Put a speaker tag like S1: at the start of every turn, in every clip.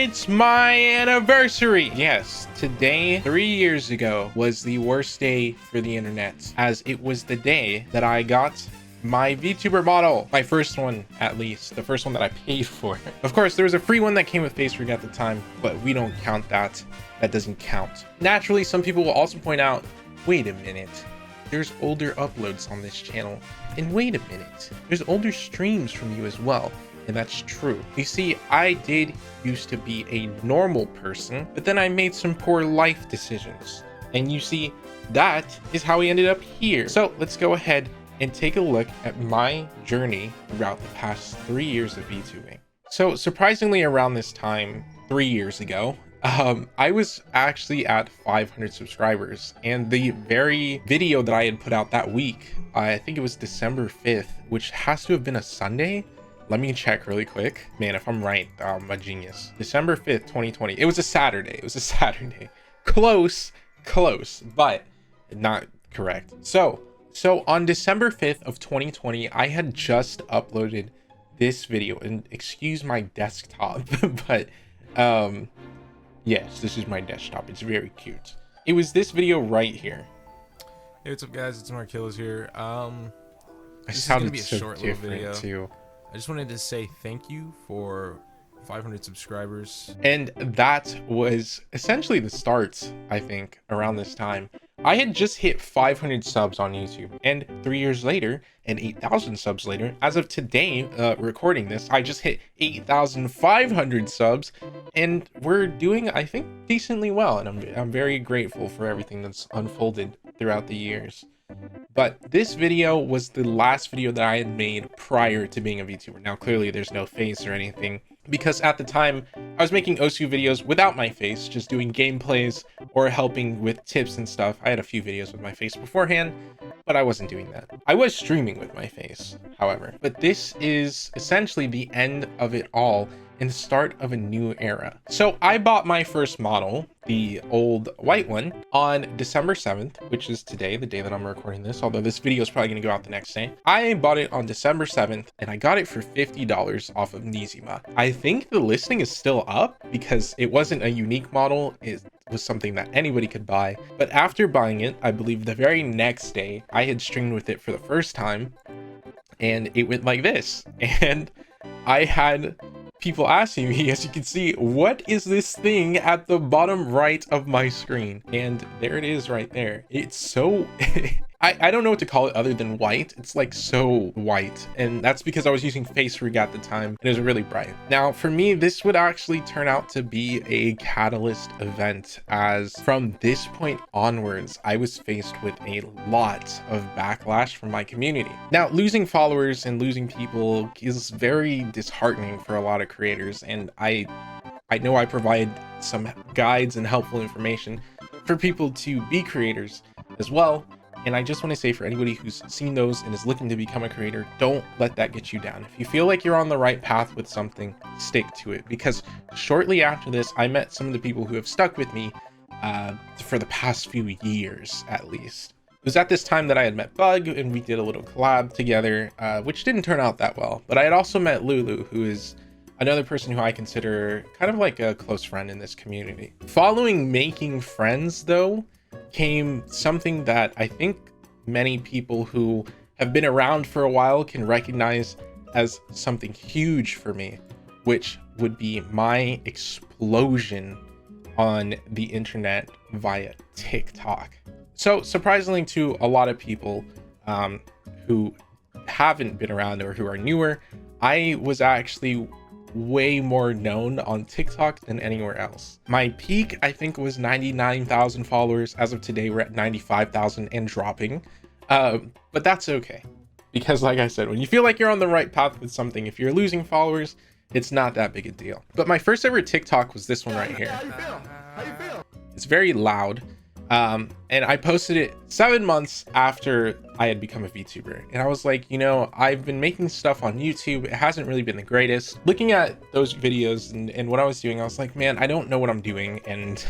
S1: It's my anniversary. Yes, today, 3 years ago, was the worst day for the internet, as it was the day that I got my VTuber model. My first one, at least. The first one that I paid for. Of course, there was a free one that came with face rig at the time, but we don't count that. That doesn't count. Naturally, some people will also point out, wait a minute, there's older uploads on this channel. And wait a minute, there's older streams from you as well. And that's true. You see, I did used to be a normal person, but then I made some poor life decisions. And you see, that is how we ended up here. So let's go ahead and take a look at my journey throughout the past 3 years of VTubing. So surprisingly, around this time, 3 years ago, I was actually at 500 subscribers, and the very video that I had put out that week, I think it was December 5th, which has to have been a Sunday. Let me check really quick. Man, if I'm right, I'm a genius. December 5th, 2020. It was a Saturday. It was a Saturday. Close, but not correct. So on December 5th of 2020, I had just uploaded this video, and excuse my desktop, but yes, this is my desktop. It's very cute. It was this video right here.
S2: Hey, what's up, guys? It's Markillas here.
S1: This
S2: is gonna be a
S1: so
S2: short little video
S1: too.
S2: I just wanted to say thank you for 500 subscribers.
S1: And that was essentially the start, I think, around this time. I had just hit 500 subs on YouTube, and 3 years later, and 8,000 subs later, as of today, recording this, I just hit 8,500 subs, and we're doing, I think, decently well, and I'm very grateful for everything that's unfolded throughout the years. But this video was the last video that I had made prior to being a VTuber. Now, clearly there's no face or anything, because at the time I was making OSU videos without my face, just doing gameplays or helping with tips and stuff. I had a few videos with my face beforehand, but I wasn't doing that. I was streaming with my face, however. But this is essentially the end of it all and the start of a new era. So I bought my first model, the old white one, on December 7th, which is today, the day that I'm recording this, although this video is probably going to go out the next day. I bought it on December 7th, and I got it for $50 off of Nizima. I think the listing is still up because it wasn't a unique model. It was something that anybody could buy. But after buying it, I believe the very next day, I had streamed with it for the first time, and it went like this. And I had people asking me, as you can see, what is this thing at the bottom right of my screen? And there it is right there. It's so I don't know what to call it other than white. It's like so white, and that's because I was using face rig at the time and it was really bright. Now for me, this would actually turn out to be a catalyst event, as from this point onwards I was faced with a lot of backlash from my community. Now, losing followers and losing people is very disheartening for a lot of creators, and I know I provide some guides and helpful information for people to be creators as well. And I just want to say, for anybody who's seen those and is looking to become a creator, don't let that get you down. If you feel like you're on the right path with something, stick to it. Because shortly after this, I met some of the people who have stuck with me for the past few years, at least. It was at this time that I had met Bug, and we did a little collab together, which didn't turn out that well. But I had also met Lulu, who is another person who I consider kind of like a close friend in this community. Following making friends, though, came something that I think many people who have been around for a while can recognize as something huge for me, which would be my explosion on the internet via TikTok. So surprisingly to a lot of people who haven't been around or who are newer, I was actually way more known on TikTok than anywhere else. My peak, I think, was 99,000 followers. As of today, we're at 95,000 and dropping. But that's okay, because like I said, when you feel like you're on the right path with something, if you're losing followers, it's not that big a deal. But my first ever TikTok was this one right here.
S3: How you feel?
S1: It's very loud. And I posted it 7 months after I had become a VTuber. And I was like, you know, I've been making stuff on YouTube. It hasn't really been the greatest. Looking at those videos and what I was doing, I was like, man, I don't know what I'm doing, and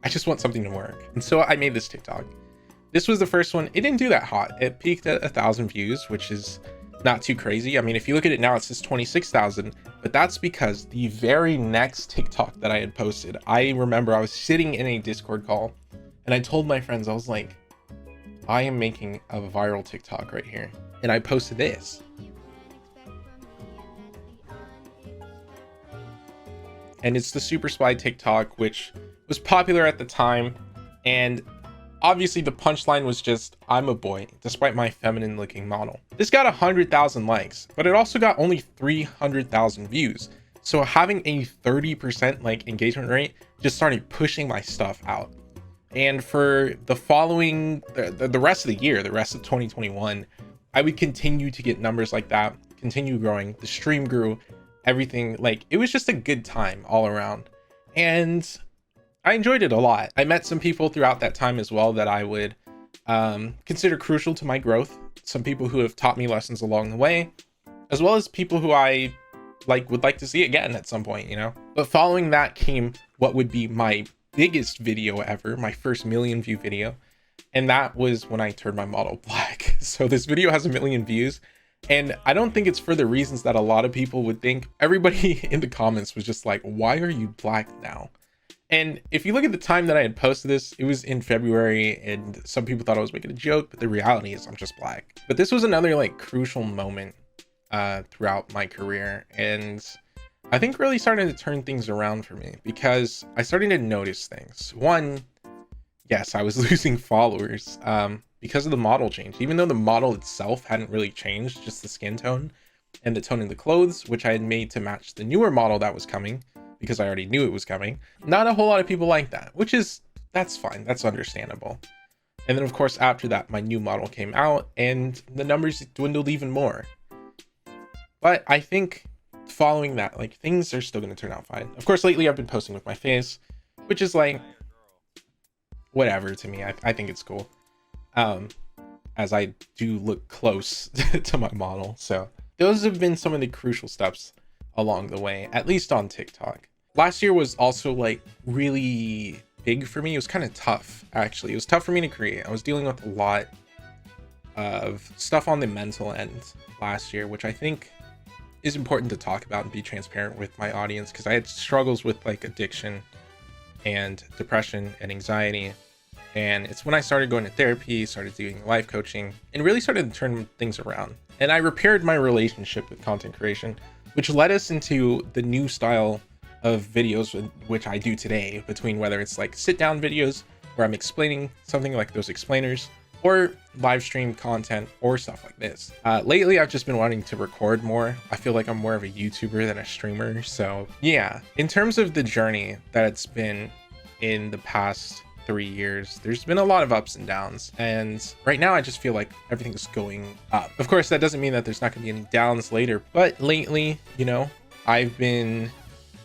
S1: I just want something to work. And so I made this TikTok. This was the first one. It didn't do that hot. It peaked at 1,000 views, which is not too crazy. I mean, if you look at it now, it says 26,000, but that's because the very next TikTok that I had posted, I remember I was sitting in a Discord call and I told my friends, I was like, I am making a viral TikTok right here. And I posted this. And it's the Super Spy TikTok, which was popular at the time. And obviously the punchline was just, I'm a boy, despite my feminine looking model. This got 100,000 likes, but it also got only 300,000 views. So having a 30% like engagement rate just started pushing my stuff out. And for the following, the rest of the year, the rest of 2021, I would continue to get numbers like that, continue growing. The stream grew, everything, like it was just a good time all around. And I enjoyed it a lot. I met some people throughout that time as well that I would consider crucial to my growth. Some people who have taught me lessons along the way, as well as people who I would like to see again at some point, you know? But following that came what would be my biggest video ever, my first million view video. And that was when I turned my model black. So this video has 1 million views. And I don't think it's for the reasons that a lot of people would think. Everybody in the comments was just like, why are you black now? And if you look at the time that I had posted this, it was in February, and some people thought I was making a joke, but the reality is I'm just black. But this was another like crucial moment throughout my career, and I think really started to turn things around for me because I started to notice things. One, yes, I was losing followers because of the model change, even though the model itself hadn't really changed, just the skin tone and the tone of the clothes, which I had made to match the newer model that was coming, because I already knew it was coming. Not a whole lot of people like that, that's fine, that's understandable. And then of course after that, my new model came out and the numbers dwindled even more. But I think following that, like, things are still going to turn out fine. Of course, lately I've been posting with my face, which is like whatever to me. I think it's cool, as I do look close to my model. So those have been some of the crucial steps along the way, at least on TikTok. Last year was also like really big for me. It was kind of tough, actually. It was tough for me to create. I was dealing with a lot of stuff on the mental end last year, which I think is important to talk about and be transparent with my audience, because I had struggles with like addiction and depression and anxiety. And it's when I started going to therapy, started doing life coaching, and really started to turn things around. And I repaired my relationship with content creation, which led us into the new style of videos which I do today, between whether it's like sit down videos where I'm explaining something like those explainers, or live stream content or stuff like this. Lately, I've just been wanting to record more. I feel like I'm more of a YouTuber than a streamer. So yeah, in terms of the journey that it's been in the past 3 years, there's been a lot of ups and downs. And right now I just feel like everything's going up. Of course, that doesn't mean that there's not gonna be any downs later, but lately, you know, I've been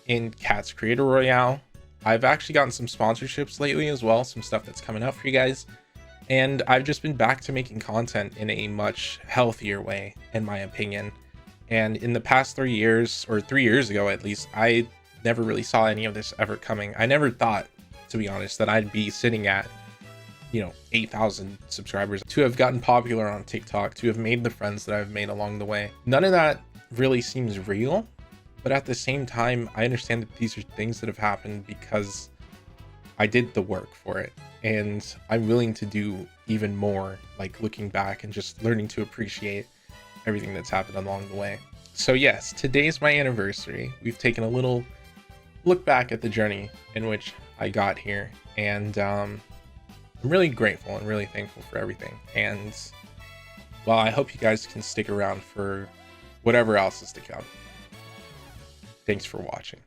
S1: in Cat's Creator Royale. I've actually gotten some sponsorships lately as well, some stuff that's coming up for you guys. And I've just been back to making content in a much healthier way, in my opinion. And in the past 3 years, or 3 years ago at least, I never really saw any of this ever coming. I never thought, to be honest, that I'd be sitting at, you know, 8,000 subscribers, to have gotten popular on TikTok, to have made the friends that I've made along the way. None of that really seems real, but at the same time, I understand that these are things that have happened because I did the work for it. And I'm willing to do even more, like looking back and just learning to appreciate everything that's happened along the way. So yes, today's my anniversary. We've taken a little look back at the journey in which I got here, and I'm really grateful and really thankful for everything. And well, I hope you guys can stick around for whatever else is to come. Thanks for watching.